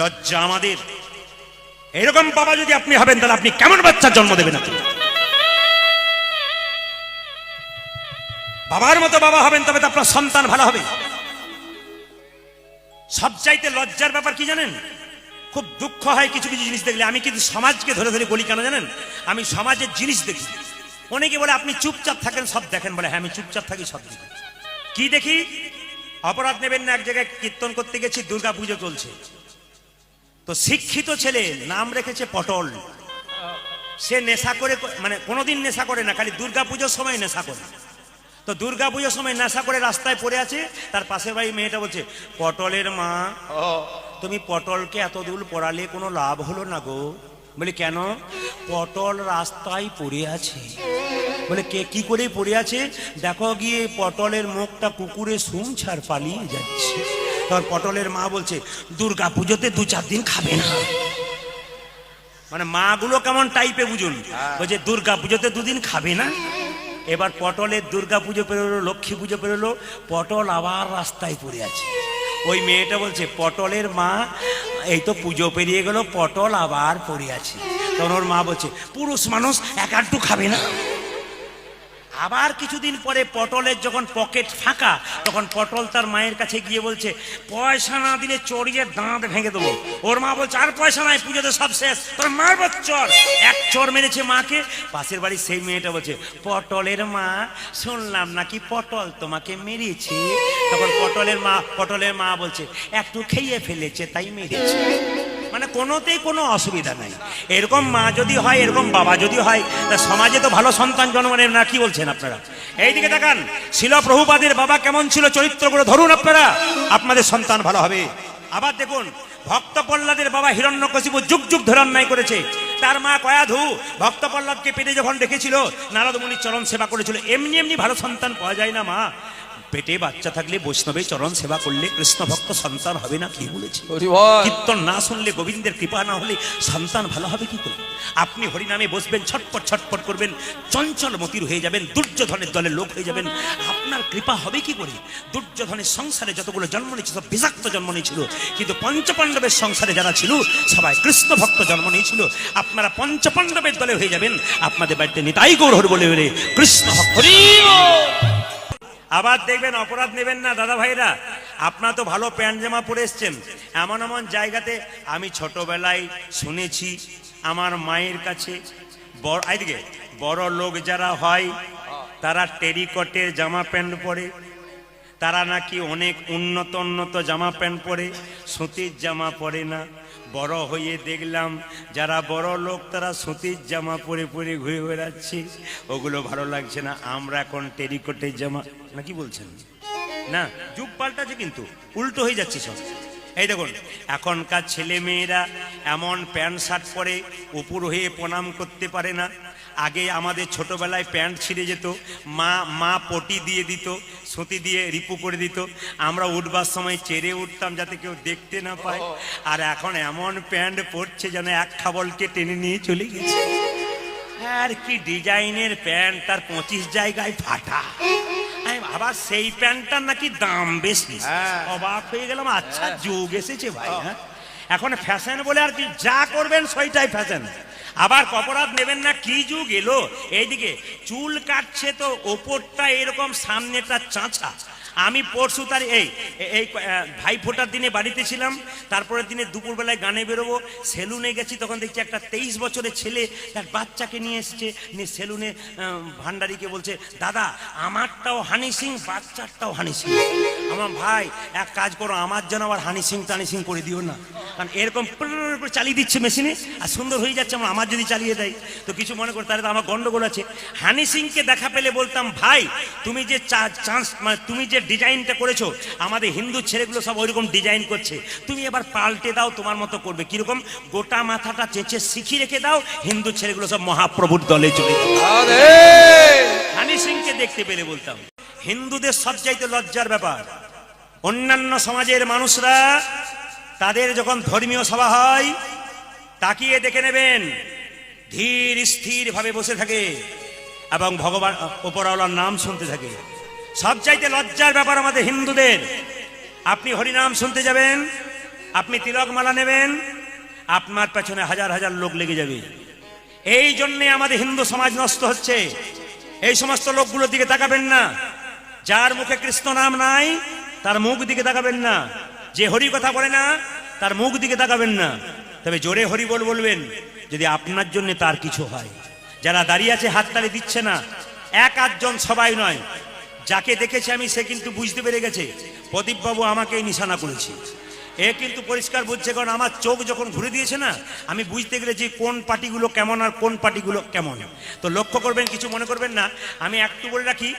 লজ্জা আমাদের। এরকম বাবা যদি আপনি হবেন তাহলে আপনি কেমন বাচ্চার জন্ম দেবেন? আপনি বাবার মতো বাবা হবেন তবে তো আপনার সন্তান ভালো হবে। সবচাইতে লজ্জার ব্যাপার কি জানেন? খুব দুঃখ হয় কিছু কিছু জিনিস দেখলে। আমি কিন্তু সমাজকে ধরে ধরে বলি কেন জানেন? আমি সমাজের জিনিস দেখি। অনেকে বলে আপনি চুপচাপ থাকেন সব দেখেন, বলে হ্যাঁ আমি চুপচাপ থাকি সব দেখি। কি দেখি? অপরাধ নেবেন না, এক জায়গায় কীর্তন করতে গেছি, দুর্গা পুজো চলছে। তো শিক্ষিত ছেলে নাম রেখেছে পটল। সে নেশা করে, মানে কোনোদিন নেশা করে না, খালি দুর্গা পুজোর সময় নেশা করে। তো দুর্গা পুজোর সময় নেশা করে রাস্তায় পড়ে আছে। তার পাশের বাড়ি মেয়েটা বলছে, পটলের মা তুমি পটলকে এত দূর পড়ালে কোনো লাভ হলো না গো। বলে কেন? পটল রাস্তায় পড়ে আছে। বলে কে কি করে পড়ে আছে? দেখো গিয়ে পটলের মুখটা কুকুরে সুম ছাড় পালিয়ে যাচ্ছে। তখন পটলের মা বলছে, দুর্গা পুজোতে 2-4 দিন খাবে না। মানে মাগুলো কেমন টাইপে বুঝুন। বলছে দুর্গা পুজোতে 2 দিন খাবে না। এবার পটলের দুর্গা পুজো পেরোলো, লক্ষ্মী পুজো পেরোলো, পটল আবার রাস্তায় পড়ে আছে। ওই মেয়েটা বলছে, পটলের মা এই তো পুজো পেরিয়ে গেল, পটল আবার পড়ে আছে। তখন ওর মা বলছে, পুরুষ মানুষ একাট্টু খাবে না। আবার কিছুদিন পরে পটলের যখন পকেট ফাঁকা, তখন পটল তার মায়ের কাছে গিয়ে বলছে, পয়সা না দিলে চড়িয়ে দাঁত ভেঙে দেবো। ওর মা বলছে, আর পয়সা নাই, পুজোতে সব শেষ, তোর মারব চর। এক চর মেরেছে মাকে। পাশের বাড়ির সেই মেয়েটা বলছে, পটলের মা শুনলাম নাকি পটল তোমাকে মেরেছে। তখন পটলের মা বলছে, একটু খেয়ে ফেলেছে তাই মেরেছে। মানে কোনোতেই কোনো অসুবিধা নাই। এরকম মা যদি হয়, এরকম বাবা যদি হয়, তা সমাজে তো ভালো সন্তান জন্ম নেবে না। কি বলছেন আপনারা? এইদিকে তাকান, শিল প্রভুপাদের বাবা কেমন ছিল, চরিত্রগুলো ধরুন আপনারা, আপনাদের সন্তান ভালো হবে। আবার দেখুন, ভক্ত প্রহ্লাদের বাবা হিরণ্যকশিপু যুগ যুগ ধরে অন্যায় করেছে। তার মা কয়াধু ভক্ত প্রহ্লাদকে পেটে যখন দেখেছিল, নারদ মুনির চরণ সেবা করেছিল। এমনি এমনি ভালো সন্তান পাওয়া যায় না মা। পেটে বাচ্চা থাকলে বৈষ্ণবের চরণ সেবা করলে কৃষ্ণ ভক্ত সন্তান হবে না। কি বলেছে? কীর্তন না শুনলে, গোবিন্দের কৃপা না হলে সন্তান ভালো হবে কি করে? আপনি হরিনামে বসবেন, ছটপট ছটপট করবেন, চঞ্চল মতির হয়ে যাবেন, দুর্যোধনের দলের লোক হয়ে যাবেন, আপনার কৃপা হবে কি করে? দুর্যোধনের সংসারে যতগুলো জন্ম নিয়েছিল সব বিষাক্ত জন্ম নিয়েছিল, কিন্তু পঞ্চপাণ্ডবের সংসারে যারা ছিল সবাই কৃষ্ণ ভক্ত জন্ম নিয়েছিল। আপনারা পঞ্চপাণ্ডবের দলে হয়ে যাবেন। আপনাদের বাড়িতে নিতাই গৌর বলে বলে কৃষ্ণ ভক্ত। আবার দেখবেন, অপরাধ নেবেন না দাদা ভাইরা, আপনারা তো ভালো প্যান্ট জামা পরে এসছেন। এমন এমন জায়গাতে আমি ছোটবেলায় শুনেছি, আমার মায়ের কাছে বড় লোক যারা হয় তারা টেরিকটের জামা প্যান্ট পরে, তারা নাকি অনেক উন্নত উন্নত জামা প্যান্ট পরে, সুতির জামা পরে না। বড় হয়ে দেখলাম যারা বড় লোক তারা সুতির জামা পরে পরে ঘুরে বেড়াচ্ছে, ওগুলো ভালো লাগছে না। আমরা এখন টেরিকটের জামা, না কি বলছেন? না, যুগ পাল্টাছে কিন্তু উল্টো হয়ে যাচ্ছে সব। এই দেখুন, এখনকার ছেলে মেয়েরা এমন প্যান্ট শার্ট পরে উপর হয়ে প্রণাম করতে পারে না। আগে আমাদের ছোটবেলায় প্যান্ট ছিঁড়ে যেত, মা পটি দিয়ে দিত, সুতি দিয়ে রিপু করে দিত, আমরা উঠবার সময় চেড়ে উঠতাম যাতে কেউ দেখতে না পায়। আর এখন এমন প্যান্ট পরছে যেন এক খাবলকে টেনে নিয়ে চলে গেছে। আর কি ডিজাইনের প্যান্ট, তার 25 জায়গায় ফাটা। আবার সেই প্যান্টটার নাকি দাম বেশি। অবাক হয়ে গেলাম, আচ্ছা যুগ এসেছে ভাই। হ্যাঁ, এখন ফ্যাশন বলে আর কি, যা করবেন সেইটাই ফ্যাশন। আবার অপরাধ নেবেন না, কি যুগ এলো। এইদিকে চুল কাটছে তো ওপরটা এরকম, সামনেটা চাঁচা। আমি পরশু তার এই ভাই ফোটার দিনে বাড়িতে ছিলাম, তারপরের দিনে দুপুরবেলায় গানে বেরোবো, সেলুনে গেছি, তখন দেখছি একটা 23 বছরের ছেলে তার বাচ্চাকে নিয়ে এসছে, নিয়ে সেলুনে ভান্ডারিকে বলছে, দাদা আমারটাও হানি সিং, বাচ্চারটাও হানি সিং। আমার ভাই এক কাজ করো, আমার যেন আবার হানি সিং টানি সিং করে দিও না, কারণ এরকম চালিয়ে দিচ্ছে মেশিনে আর সুন্দর হয়ে যাচ্ছে। আমার যদি চালিয়ে দেয় তো কিছু মনে করো, তাহলে তো আমার গন্ডগোল আছে। হানি সিংকে দেখা পেলে বলতাম, ভাই তুমি যে চান্স, মানে তুমি যে ডিজাইনটা করেছো, আমাদের হিন্দু ছেলেগুলো সব ওইরকম ডিজাইন করছে, তুমি এবার পাল্টে দাও, তোমার মতো করবে। কিরকম? গোটা মাথাটা চেঁচে শিখি রেখে দাও, হিন্দু ছেলেগুলো সব মহাপ্রভুর দলে চলে যাবে। হানি সিংকে দেখতে পেলে বলতাম, হিন্দুদের সবচাইতে লজ্জার ব্যাপার, অন্যান্য সমাজের মানুষরা তাদের যখন ধর্মীয় সভা হয় তাকিয়ে দেখে নেবেন, ধীর স্থির ভাবে বসে থাকে এবং ভগবান উপরওয়ালার নাম শুনতে থাকে। সবচাইতে লজ্জার ব্যাপার আমাদের হিন্দুদের, আপনি হরিনাম শুনতে যাবেন, আপনি তিলক মালা নেবেন, আপনার পেছনে হাজার হাজার লোক লেগে যাবে। এই জন্যে আমাদের হিন্দু সমাজ নষ্ট হচ্ছে। এই সমস্ত লোকগুলোর দিকে তাকাবেন না। যার মুখে কৃষ্ণ নাম নাই তার মুখ দিকে তাকাবেন না। যে হরি কথা বলে না তার মুখ দিকে তাকাবেন না। তবে জোরে হরি বল বলবেন যদি আপনার জন্য তার কিছু হয়। যারা দাঁড়িয়ে আছে হাততালি দিচ্ছে না, এক আধজন, সবাই নয়। যাকে দেখেছি আমি সে কিন্তু বুঝতে পেরে গেছে প্রদীপ বাবু আমাকেই নিশানা করেছে। এ কিন্তু পরিষ্কার বুঝছে, কারণ আমার চোখ যখন ঘুরে দিয়েছে না, আমি বুঝতে গেলে যে কোন পার্টিগুলো কেমন আর কোন পার্টিগুলো কেমন। তো লক্ষ্য করবেন, কিছু মনে করবেন না। আমি একটু বলে রাখি,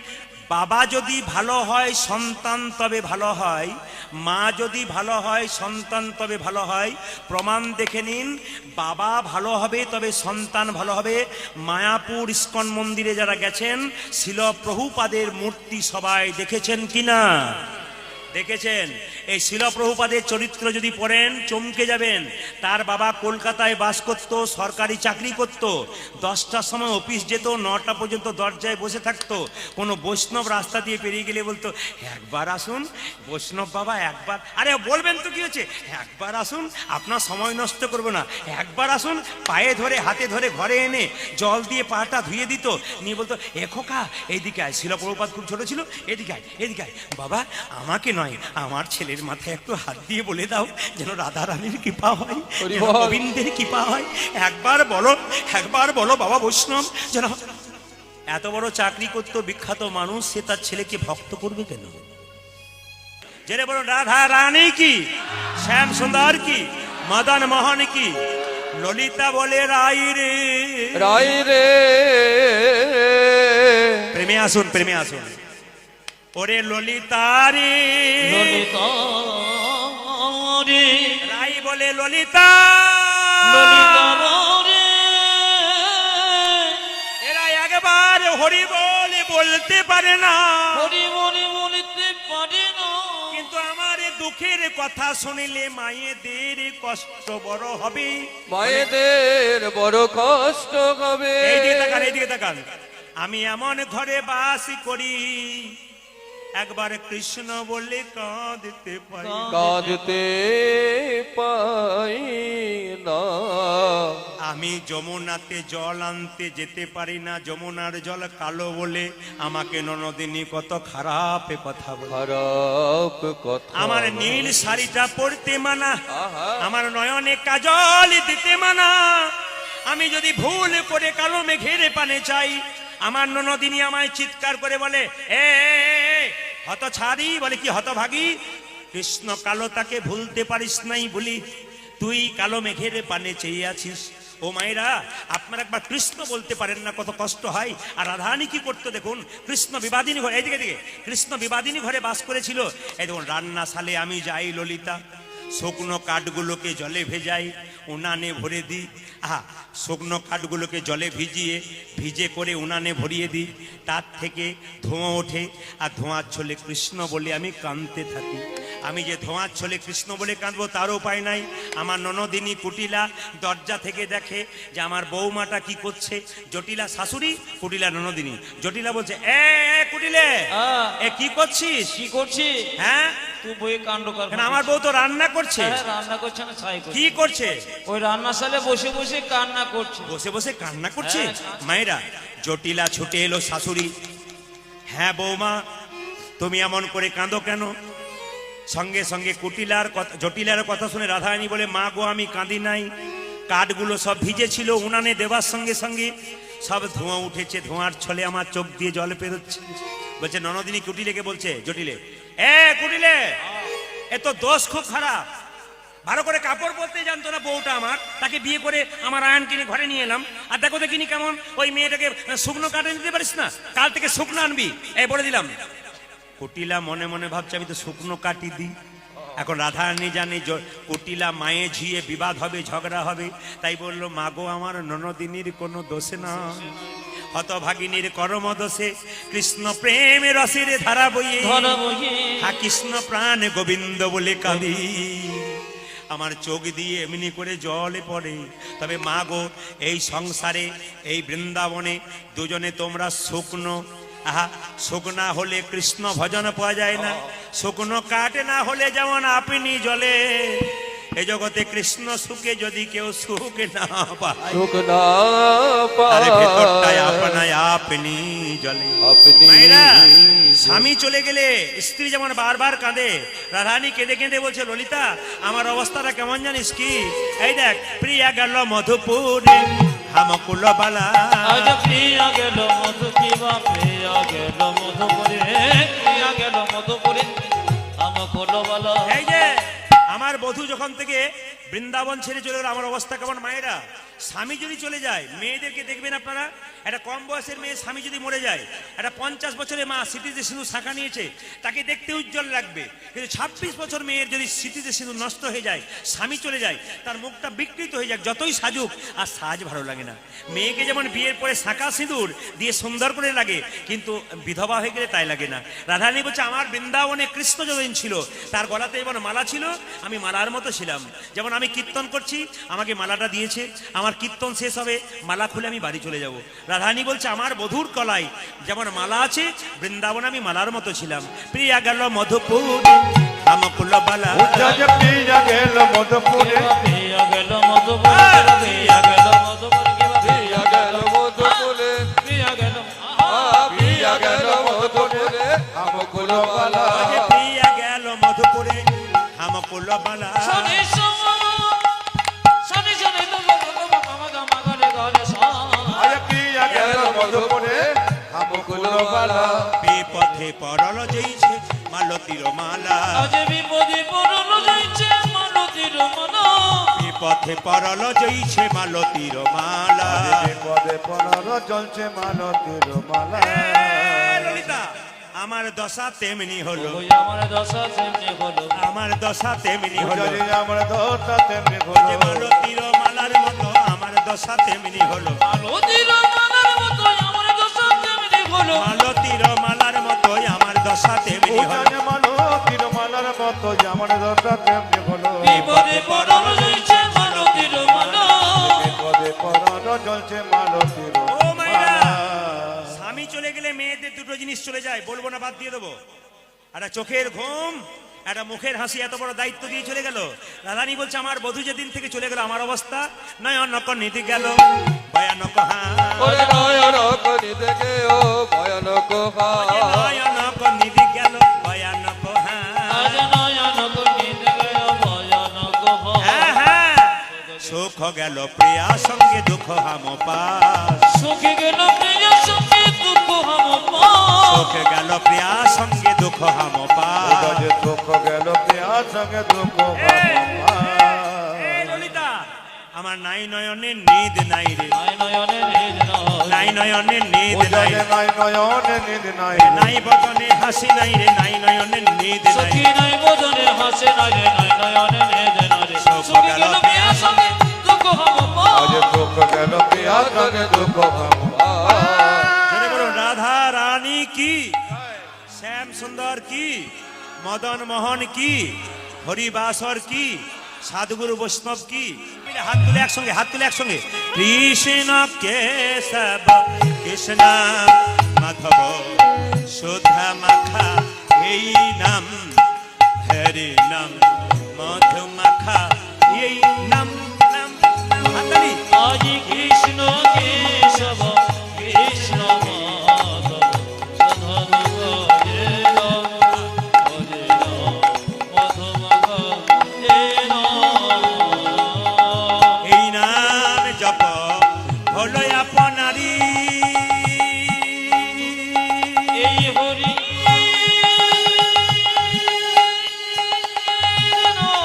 বাবা যদি ভালো হয় সন্তান তবে ভালো হয়, মা যদি ভালো হয় সন্তান তবে ভালো হয়। প্রমাণ দেখে নিন, বাবা ভালো হবে তবে সন্তান ভালো হবে। মায়াপুর ইস্কন মন্দিরে যারা গেছেন, শিল প্রভুপাদের মূর্তি সবাই দেখেছেন কিনা? দেখেছেন। এই শিল প্রভুপাদের চরিত্র যদি পড়েন চমকে যাবেন। তার বাবা কলকাতায় বাস করত, সরকারি চাকরি করত, 10টার সময় অফিস যেত, 9টা পর্যন্ত দরজায় বসে থাকতো। কোনো বৈষ্ণব রাস্তা দিয়ে পেরিয়ে গেলে বলতো, একবার আসুন বৈষ্ণব বাবা, একবার। আরে বলবেন তো কি হচ্ছে, একবার আসুন, আপনার সময় নষ্ট করবো না, একবার আসুন। পায়ে ধরে হাতে ধরে ঘরে এনে জল দিয়ে পাটা ধুয়ে দিত, নিয়ে বলতো, এ খোকা এইদিকে আয়। শিল প্রভুপাদ খুব ছোট ছিল, এদিকে আয় এদিকে আয়। বাবা আমাকে নয়, আমার ছেলের মাথায় একটু হাত দিয়ে বলে দাও যেন রাধা রানীর কৃপা হয়, যেন গোবিন্দের কৃপা হয়। একবার বলো, একবার বলো বাবা বৈষ্ণব যেন। এত বড় চাকরি করতো বিখ্যাত মানুষ, সে তার ছেলেকে ভক্ত করবে কেন? যেটা বলো রাধা রানী কি, শ্যাম সুন্দর কি, মদন মোহন কি, ললিতা বলে রাই রে, রাই রে। প্রেমে আসুন, প্রেমে আসুন। ওরে ললিতা রে, ললিতা রে, রাই বলে ললিতা, ললিতা রে। এরা একবার হরি বলে বলতে পারে না, হরি বলে বলতে পারে না। কিন্তু আমার দুঃখের কথা শুনিলে মায়েদের কষ্ট বড় হবে, মায়েদের বড় কষ্ট হবে। এইদিকে তাকান, এইদিকে তাকান। আমি এমন ঘরে বাস করি, একবার কৃষ্ণ বলে কাঁদতে পাই, কাঁদতে পাই না। আমি যমুনাতে জল আনতে যেতে পারি না, যমুনার জল কালো বলে আমাকে ননদিনী কত খারাপ কথা বলে। খারাপ কথা। আমার নীল শাড়িটা পরতে মানা, আহা। আমার নয়নে কাজল দিতে মানা। আমি যদি ভুল করে কালো মেঘের পানে চাই, আমার ননদিনী আমায় চিৎকার করে বলে, এ হত ছাড়ি, বলে কি হতভাগী, কৃষ্ণ কালো তাকে ভুলতে পারিস নাই বলি তুই কালো মেঘের পানে চেয়ে আছিস। ও মায়েরা, আপনারা একবার কৃষ্ণ বলতে পারেন না, কত কষ্ট হয়। আর রাধারানী কি করতো দেখুন, কৃষ্ণ বিবাদিনী ঘরে, এইদিকে দিকে, কৃষ্ণ বিবাদিনী ঘরে বাস করেছিল। এই দেখুন, রান্নাশালে আমি যাই ললিতা, শুকনো কাঠগুলোকে জলে ভেজাই, উনানে ভরে দিই। শুকনো কাঠগুলোকে জলে ভিজে করে উনানে ভরিয়ে দিই, তার থেকে ধোঁয়া ওঠে, আর ধোঁয়ার ছলে কৃষ্ণ বলে আমি কাঁদতে থাকি। আমি যে ধোঁয়ার ছলে কৃষ্ণ বলে কাঁদবো তার উপায় নাই। আমার ননদিনী কুটিলা দরজা থেকে দেখে যে আমার বৌমাটা কি করছে। জটিলা শাশুড়ি, কুটিলা ননদিনী। জটিলা বলছে, এ কুটিলে, এ কি করছিস? কি করছি? হ্যাঁ, তুই বই কাণ্ড কর। আমার বউ তো রান্না করছে। রান্না করছে না, ছাই করছে। কি করছে? ওই রান্নাশালে বসে বসে কান্না করছে। বসে বসে কান্না করছে। মায়েরা, জটিলা ছুটে এলো শাশুড়ি, হ্যাঁ বৌমা তুমি এমন করে কাঁদো কেন? সঙ্গে সঙ্গে জটিলার কথা শুনে রাধারানী বলে, মা গো আমি কাঁদি নাই, কাঠগুলো সব ভিজে ছিল, উনানে দেবার সঙ্গে সঙ্গে সব ধোঁয়া উঠেছে, ধোঁয়ার ছলে আমার চোখ দিয়ে জল পেরোচ্ছে। বলছে ননদিনী কুটিলেকে বলছে, জটিলে, এ কুটিলে, এ তো দোষ খুব খারাপ, ভালো করে কাপড় পরতে জানতো না বউটা আমার, তাকে বিয়ে করে আমার আয়ন কিনে ঘরে নিয়ে এলাম। আর দেখো দেখিনি কেমন, ওই মেয়েটাকে শুকনো কাটে নিতে পারিস না, কাল থেকে শুকনো আনবি, এই বলে দিলাম। কুটিলা মনে মনে ভাবছে আমি তো শুকনো কাটি দিই। এখন রাধারানী জানে কুটিলা মায়ে ঝিয়ে বিবাদ হবে, ঝগড়া হবে, তাই বললো, মা গো আমার ননদিনীর কোনো দোষে না, হতভাগিনীর কর্ম দোষে কৃষ্ণ প্রেমের রসের ধারা বইয়ে, হা কৃষ্ণ প্রাণ গোবিন্দ বলে কাঁদি, আমার চোখ দিয়ে এমনি করে জলে পড়ে। তবে মা গো, এই সংসারে এই বৃন্দাবনে দুজনে তোমরা শুকনো, শুকনা হলে কৃষ্ণ ভজন পাওয়া যায় না, শুকনো কাঠ না হলে যেমন আপনি জলে, এ জগতে কৃষ্ণ সুখে যদি কেউ সুখ না পায়, সুখ না আরে ভেতরটায় পায় আপনায় আপনি জলে। আপনি মায়েরা, স্বামী চলে গেলে স্ত্রী যেমন বারবার কাঁদে, রাধারানী কেঁদে কেঁদে বলছে, ললিতা আমার অবস্থাটা কেমন জানিস কি? এই দেখ, প্রিয়া গেল মধুপুরে হামকুল বালা। আজ প্রিয়া গেল মধুকিবা, প্রিয়া গেল মধুপুরে, প্রিয়া গেল মধুপুরে আমকুল বালা। এই যে আমার বধূ যখন থেকে বৃন্দাবন ছেড়ে চলে গেল, আমার অবস্থা কেমন? মায়েরা, স্বামী যদি চলে যায়, মেয়েদেরকে দেখবেন আপনারা, একটা কম বয়সের মেয়ে স্বামী যদি মরে যায়, একটা 50 বছরের মা স্মৃতিতে সিঁদুর শাঁখা নিয়েছে, তাকে দেখতে উজ্জ্বল লাগবে। কিন্তু 26 বছর মেয়ের যদি স্মৃতিতে সিঁদুর নষ্ট হয়ে যায়, স্বামী চলে যায়, তার মুখটা বিকৃত হয়ে যায়, যতই সাজুক আর সাজ ভালো লাগে না। মেয়েকে যেমন বিয়ের পরে শাঁখা সিঁদুর দিয়ে সুন্দর করে লাগে, কিন্তু বিধবা হয়ে গেলে তাই লাগে না। রাধারানী বলছে, আমার বৃন্দাবনে কৃষ্ণ যতদিন ছিল, তার গলাতে যেমন মালা ছিল, আমি মালার মতো ছিলাম। যেমন আমি কীর্তন করছি, আমাকে মালাটা দিয়েছে, আমার কীর্তন শেষ হবে, মালা খুলে আমি বাড়ি চলে যাব। রাধারানী বলছে, আমার বধূর কলায় যেমন মালা আছে, বৃন্দাবনে আমি মালার মতো ছিলাম। প্রিয়া গেল মধুপুরে হামকুল বালা। প্রিয়া গেল মধুপুরে, প্রিয়া গেল মধুপুরে, প্রিয়া গেল মধুপুরে, প্রিয়া গেল মধুপুরে, প্রিয়া গেল প্রিয়া গেল মধুপুরে আমকুল বালা। প্রিয়া গেল মধুপুরে হামকুল বালা। শনি শনি শনি তো মাগা মাগা রে গরে সা। প্রিয়া গেল মধুপুরে আমকুল বালা। বিপথে পরল জেইছে মালতীর মালা। আজ বিপদে পড়ল যাইছে মালতীর মালা। বিপথে পরল জেইছে মালতীর মালা। পদে পনর চলছে মালতীর মালা। ললিতা, আমার দশা তেমনি হলো, ওই আমার দশা তেমনি হলো, আমার দশা তেমনি হলো। আমার দশা তেমনি যে মালতীর মালার মতো আমার দশা তেমনি হলো। মালতীর মালার মতো আমার দশা তেমনি হলো। মালতীর মালার মতো আমার দশা তেমনি হলো। মালতীর মালার মতো আমার দশা তেমনি হলো। বিপদে পড়ল যাইছে মালতীর মালা। পদে পনর চলছে মালতীর ও মাইরা, মালা। স্বামী চলে গেলে মেয়েদের দুটো জিনিস চলে যায়, বলবো না, বাদ দিয়ে দেবো। একটা চোখের ঘুম, একটা মুখের হাসি, এত বড় দায়িত্ব দিয়ে চলে গেল। রাধারানী বলছে, আমার বধূ যেদিন থেকে চলে গেল, আমার অবস্থা নয়নক নিতে গেল ভয়ানক ওরে নয়নক নিতে গেও ভয়ানক নয়নক নিতে গেল ভয়ানক আজ নয়নক নিতে গেল ভয়ানক হ্যাঁ হ্যাঁ। সুখ গেল প্রিয়া সঙ্গে দুঃখ হাম পাস। সুখে গেল প্রিয়া সঙ্গে দুঃখ হাম পাস। সুখ গেল প্রিয়া সঙ্গে দুঃখ হাম পাস। দুঃখ গেল প্রিয়ার সঙ্গে দুঃখ এ ললিতা, আমার নাই নয়নের নিদ নাই রে, নাই নয়নে নিদ নাই নয়নের নিদ নাই, নাই নয়নে নিদ নাই নাই বদনে হাসি নাই রে, নাই নয়নের নিদ নাই। সখী নাই বদনে হাসে নাই রে, নাই নয়নে নিদ নাই রে। সুখে গেল প্রিয়া সঙ্গে দুঃখ হাম আজ পাস। দুঃখ গেল প্রিয়ার সঙ্গে দুঃখ জোরে বলুন, রাধা রানী কি, শ্যাম সুন্দর কি, মদন মোহন কি, হরিবাসর কি, সাধুগুরু বৈষ্ণব কি। হাত তুলে একসঙ্গে, হাত তুলে একসঙ্গে। কৃষ্ণ কেশব কৃষ্ণ মাধব সুধা মাখা, এই নাম হরি নাম মধু মাখা, এই নাম নাম নাম। হাততালি। আজ কৃষ্ণ কেশব কৃষ্ণ মাধব সাধন ভজে রাম ভজে রাম মধুমগ এ নাম। এই নাম জপ হলো আপনারি, এই হরি নাম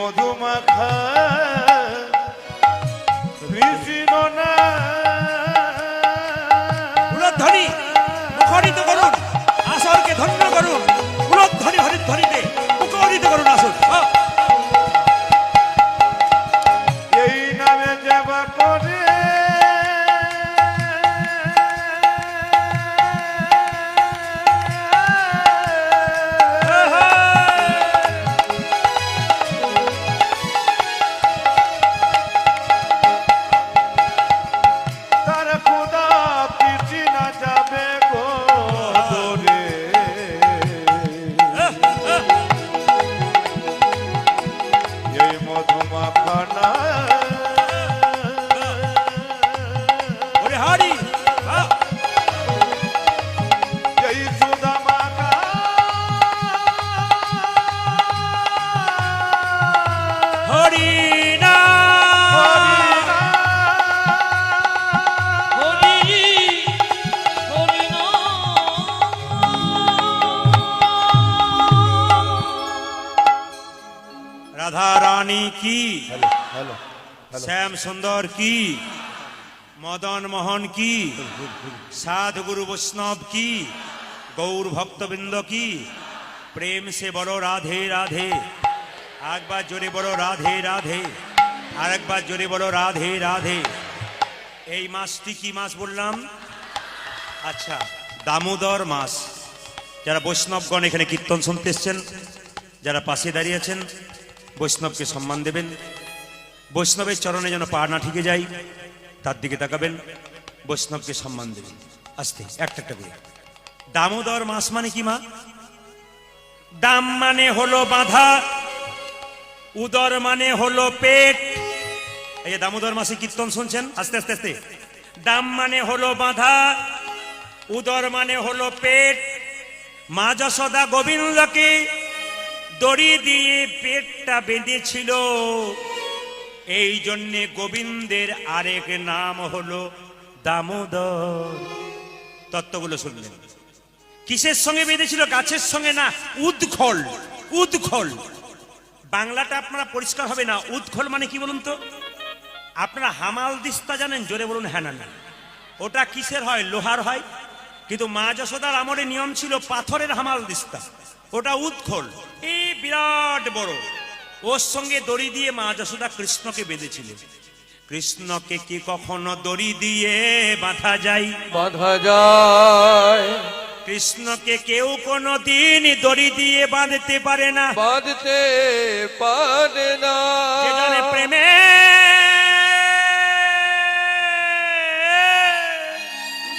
মধুমাখা কৃষ্ণ না উলধ্বনি মুখরিত করুন, আসরকে ধন্য করুন, উলধ্বনি হরিধ্বনিতে মুখরিত করুন আসর। এই নামে যাবা করে তার খোদা পিছি না যাবে গো দরে এই মধুমাখানা ওরে হরি এই সুদামাখা হরি না হরি হরি রাধা রানী কি, হ্যালো হ্যালো শ্যাম সুন্দর কি, মদন মোহন কি, সাধু গুরু বৈষ্ণব কি, গৌর ভক্তবৃন্দ কি, প্রেম সে বলো রাধে রাধে। একবার জোরে বলো রাধে রাধে, আর একবার জোরে বলো রাধে রাধে। এই মাসটি কি মাস বললাম? আচ্ছা, দামোদর মাস। যারা বৈষ্ণবগণ এখানে কীর্তন শুনতে এসছেন, যারা পাশে দাঁড়িয়ে আছেন, বৈষ্ণবকে সম্মান দেবেন। বৈষ্ণবের চরণে যেন পা না ঠিকে যায়, তার দিকে তাকাবেন, বৈষ্ণবকে সম্মান দেবেন। আস্তে একটা একটা করে। দামোদর মাস মানে কি মা? দাম মানে হলো বাঁধা, উদর মানে হলো পেট। এই যে দামোদর মাসে কীর্তন শুনছেন, আস্তে আস্তে আস্তে। দাম মানে হলো বাঁধা, উদর মানে হলো পেট। মা যশোদা গোবিন্দকে দড়ি দিয়ে পেটটা বেঁধেছিল, এই জন্যে গোবিন্দের আরেক নাম হলো দামোদর। তত্ত্বগুলো শুনলেন। কিসের সঙ্গে বেঁধেছিল? গাছের সঙ্গে না, উৎখল। উৎখল বাংলাটা আপনারা পরিষ্কার হবে না। উৎখল মানে কি বলুন তো? আপনারা হামাল দিস্তা জানেন? জোরে বলুন হ্যাঁ না না। ওটা কিসের হয়? লোহার হয়। কিন্তু মা যশোদার আমলে নিয়ম ছিল পাথরের হামাল দিস্তা, ওটা উৎখল। এই বিরাট বড়, ওর সঙ্গে দড়ি দিয়ে মা যশোদা কৃষ্ণকে বেঁধেছিলেন। কৃষ্ণকে কি কখনো দড়ি দিয়ে বাঁধা যায়? বাঁধা যায়, কৃষ্ণকে কেউ কোনো দিন দড়ি দিয়ে বাঁধতে পারে না। বাঁধতে পারে না। যে জানে প্রেমে,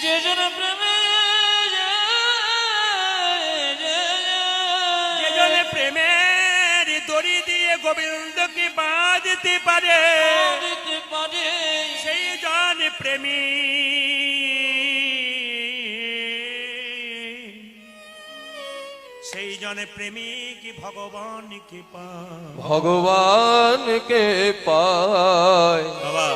যে জন প্রেমে, যে জানে প্রেমের দড়ি দিয়ে গোবিন্দকে বাঁধতে পারে, দিতে পারে, সেই জন প্রেমী। সেই জনে প্রেমিক ভগবানকে পায়। ভগবানকে পায়। বাবা